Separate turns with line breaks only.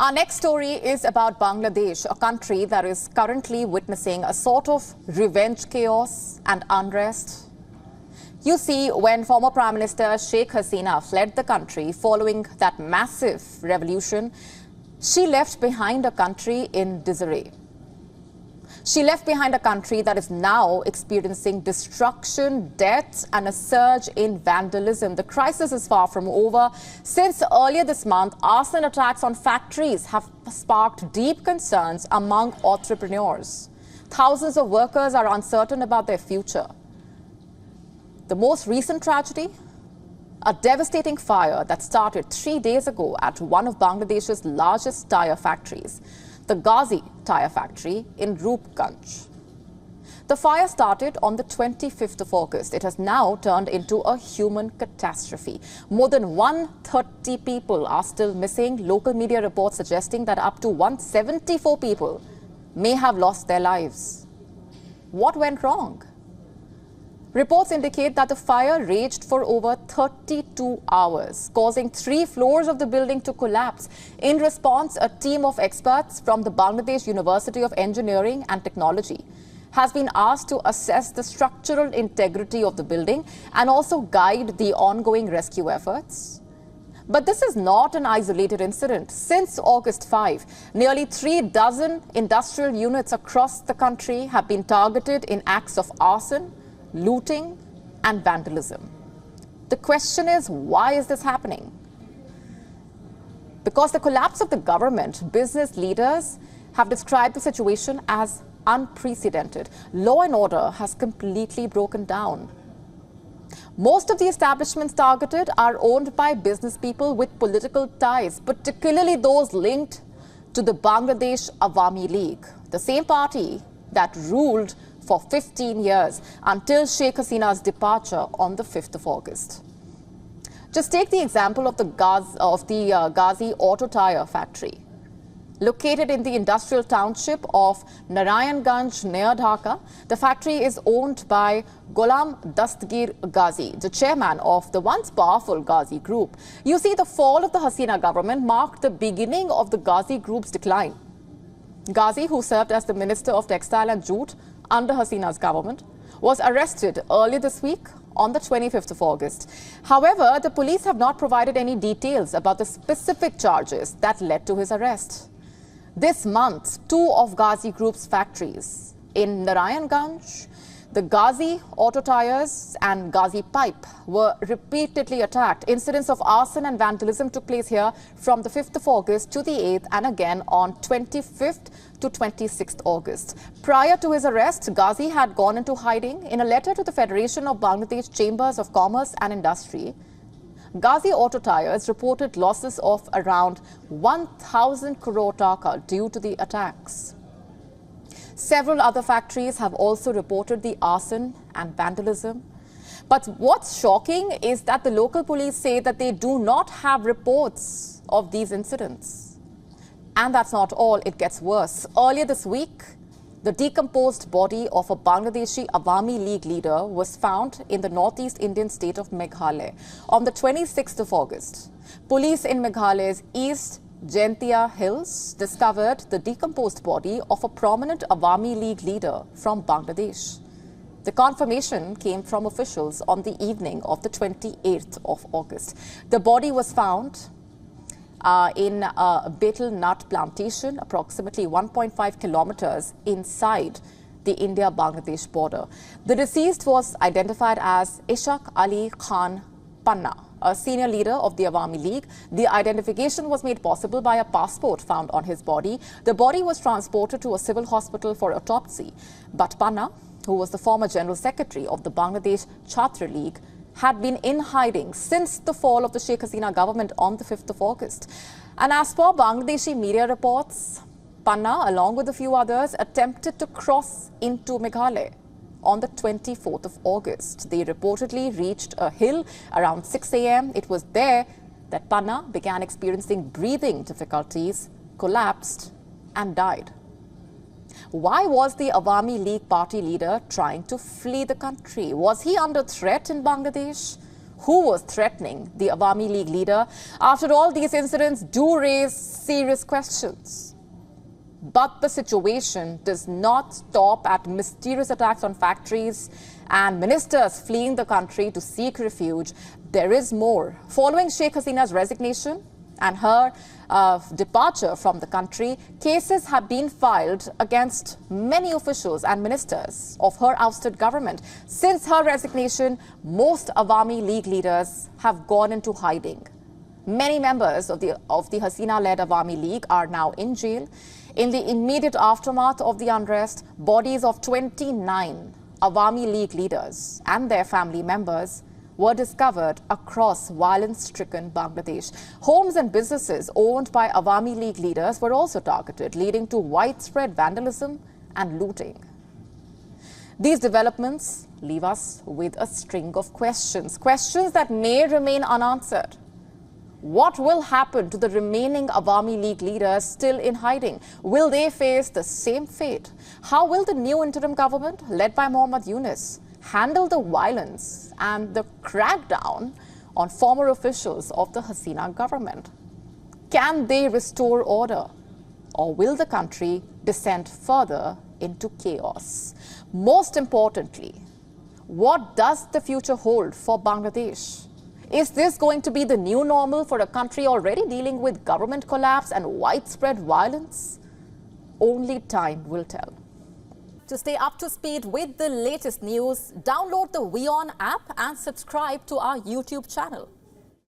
Our next story is about Bangladesh, a country that is currently witnessing a sort of revenge chaos and unrest. You see, when former Prime Minister Sheikh Hasina fled the country following that massive revolution, she left behind a country in disarray. She left behind a country that is now experiencing destruction, death, and a surge in vandalism. The crisis is far from over. Since earlier this month, arson attacks on factories have sparked deep concerns among entrepreneurs. Thousands of workers are uncertain about their future. The most recent tragedy? A devastating fire that started 3 days ago at one of Bangladesh's largest tyre factories, the Gazi tyre factory in Rupganj. The fire started on the 25th of August. It has now turned into a human catastrophe. More than 130 people are still missing. Local media reports suggesting that up to 174 people may have lost their lives. What went wrong? Reports indicate that the fire raged for over 32 hours, causing 3 floors of the building to collapse. In response, a team of experts from the Bangladesh University of Engineering and Technology has been asked to assess the structural integrity of the building and also guide the ongoing rescue efforts. But this is not an isolated incident. Since August 5, nearly 36 industrial units across the country have been targeted in acts of arson, looting and vandalism. The question is, why is this happening? Because the collapse of the government, business leaders have described the situation as unprecedented. Law and order has completely broken down. Most of the establishments targeted are owned by business people with political ties, particularly those linked to the Bangladesh Awami League, the same party that ruled for 15 years until Sheikh Hasina's departure on the 5th of August. Just take the example of the Gazi auto tyre factory. Located in the industrial township of Narayanganj near Dhaka, the factory is owned by Ghulam Dastgir Gazi, the chairman of the once powerful Gazi Group. You see, the fall of the Hasina government marked the beginning of the Gazi Group's decline. Gazi, who served as the Minister of Textile and Jute under Hasina's government, was arrested earlier this week on the 25th of August. However, the police have not provided any details about the specific charges that led to his arrest. This month, 2 of Gazi Group's factories in Narayanganj, the Gazi Auto Tyres and Gazi Pipe, were repeatedly attacked. Incidents of arson and vandalism took place here from the 5th of August to the 8th and again on 25th to 26th August. Prior to his arrest, Gazi had gone into hiding. In a letter to the Federation of Bangladesh Chambers of Commerce and Industry, Gazi Auto Tyres reported losses of around 1,000 crore taka due to the attacks. Several other factories have also reported the arson and vandalism. But what's shocking is that the local police say that they do not have reports of these incidents. And that's not all, it gets worse. Earlier this week, the decomposed body of a Bangladeshi Awami League leader was found in the northeast Indian state of Meghalaya. On the 26th of August, police in Meghalaya's East Jaintia Hills discovered the decomposed body of a prominent Awami League leader from Bangladesh. The confirmation came from officials on the evening of the 28th of August. The body was found in a betel nut plantation approximately 1.5 kilometers inside the India-Bangladesh border. The deceased was identified as Ishaq Ali Khan Panna, a senior leader of the Awami League. The identification was made possible by a passport found on his body. The body was transported to a civil hospital for autopsy. But Panna, who was the former General Secretary of the Bangladesh Chhatra League, had been in hiding since the fall of the Sheikh Hasina government on the 5th of August. And as per Bangladeshi media reports, Panna, along with a few others, attempted to cross into Meghalaya on the 24th of August. They reportedly reached a hill around 6 a.m. It was there that Panna began experiencing breathing difficulties, collapsed and died. Why was the Awami League party leader trying to flee the country? Was he under threat in Bangladesh? who was threatening the Awami League leader. After all, these incidents do raise serious questions. But the situation does not stop at mysterious attacks on factories and ministers fleeing the country to seek refuge. There is more. Following Sheikh Hasina's resignation and her departure from the country, cases have been filed against many officials and ministers of her ousted government. Since her resignation, most Awami League leaders have gone into hiding. Many members of the Hasina-led Awami League are now in jail. In the immediate aftermath of the unrest, bodies of 29 Awami League leaders and their family members were discovered across violence-stricken Bangladesh. Homes and businesses owned by Awami League leaders were also targeted, leading to widespread vandalism and looting. These developments leave us with a string of questions that may remain unanswered. What will happen to the remaining Awami League leaders still in hiding? Will they face the same fate? How will the new interim government, led by Mohammad Yunus, handle the violence and the crackdown on former officials of the Hasina government? Can they restore order, or will the country descend further into chaos? Most importantly, what does the future hold for Bangladesh? Is this going to be the new normal for a country already dealing with government collapse and widespread violence? Only time will tell. To stay up to speed with the latest news, download the WION app and subscribe to our YouTube channel.